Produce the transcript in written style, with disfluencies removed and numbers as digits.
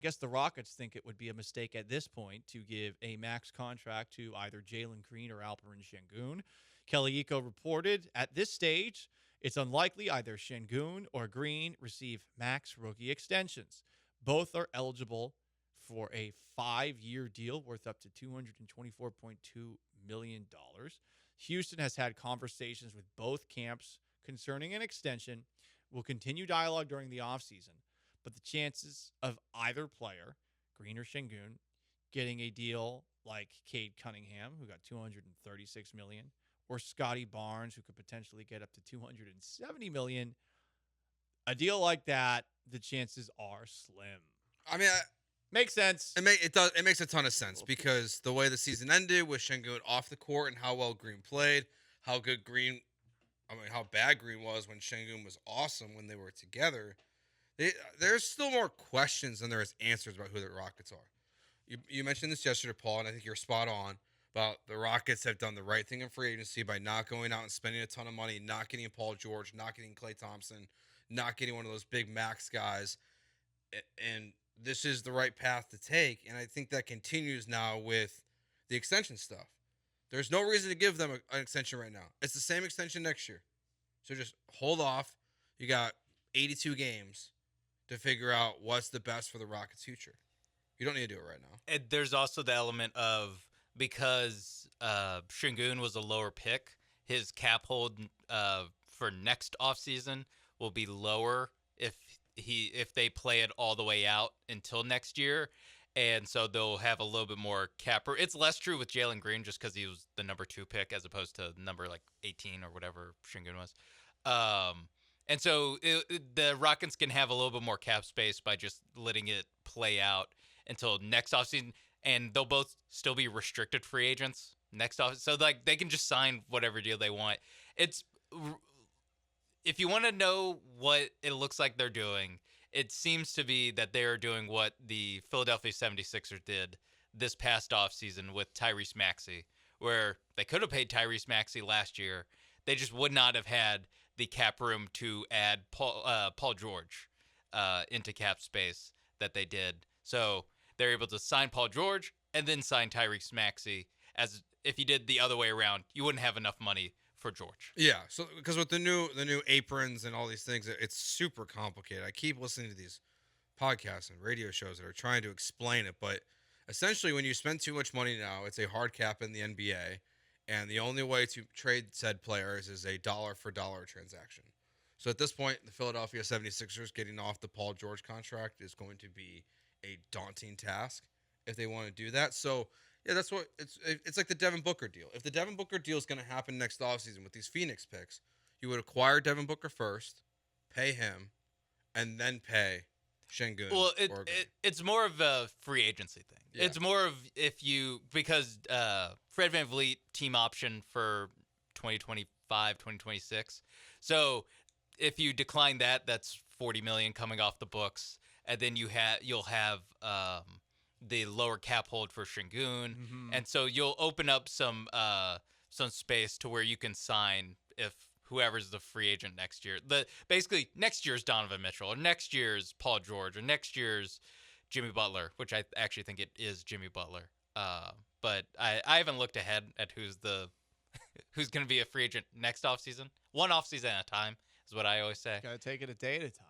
I guess the Rockets think it would be a mistake at this point to give a max contract to either Jalen Green or Alperen Sengun. Kelly Iko reported at this stage, it's unlikely either Sengun or Green receive max rookie extensions. Both are eligible for a 5-year deal worth up to $224.2 million. Houston has had conversations with both camps concerning an extension. Will continue dialogue during the offseason, but the chances of either player, Green or Sengun, getting a deal like Cade Cunningham, who got $236 million, or Scotty Barnes, who could potentially get up to $270 million, a deal like that, the chances are slim. I mean, Makes sense. it makes a ton of sense because the way the season ended with Sengun off the court and how well Green played, how bad Green was when Sengun was awesome when they were together. There's still more questions than there is answers about who the Rockets are. You mentioned this yesterday, Paul, and I think you're spot on about the Rockets have done the right thing in free agency by not going out and spending a ton of money, not getting Paul George, not getting Klay Thompson, not getting one of those big max guys. And this is the right path to take. And I think that continues now with the extension stuff. There's no reason to give them an extension right now. It's the same extension next year. So just hold off. You got 82 games to figure out what's the best for the Rockets' future. You don't need to do it right now. And there's also the element of because Shingun was a lower pick, his cap hold for next offseason will be lower if they play it all the way out until next year. And so they'll have a little bit more cap. It's less true with Jalen Green just because he was the number 2 pick as opposed to number like 18 or whatever Shingun was. And so the Rockets can have a little bit more cap space by just letting it play out until next offseason. And they'll both still be restricted free agents next off. So like they can just sign whatever deal they want. It's if you want to know what it looks like they're doing, it seems to be that they're doing what the Philadelphia 76ers did this past offseason with Tyrese Maxey, where they could have paid Tyrese Maxey last year. They just would not have had the cap room to add Paul George into cap space that they did. So they're able to sign Paul George and then sign Tyrese Maxey. As if you did the other way around, you wouldn't have enough money for George. Yeah, so because with the new aprons and all these things, it's super complicated. I keep listening to these podcasts and radio shows that are trying to explain it, but essentially when you spend too much money now, it's a hard cap in the NBA, and the only way to trade said players is a dollar for dollar transaction. So at this point, the Philadelphia 76ers getting off the Paul George contract is going to be a daunting task if they want to do that. So yeah, that's what it's like the Devin Booker deal. If the Devin Booker deal is going to happen next offseason with these Phoenix picks, you would acquire Devin Booker first, pay him, and then pay Sengun. Well, it's more of a free agency thing. Yeah. It's more of because Fred VanVleet team option for 2025, 2026. So if you decline that, that's $40 million coming off the books, and then you'll have the lower cap hold for Sengun, and so you'll open up some space to where you can sign if whoever's the free agent next year. Basically next year's Donovan Mitchell, or next year's Paul George, or next year's Jimmy Butler, which I actually think it is Jimmy Butler. But I haven't looked ahead at who's going to be a free agent next offseason. One offseason at a time is what I always say. Got to take it a day at a time.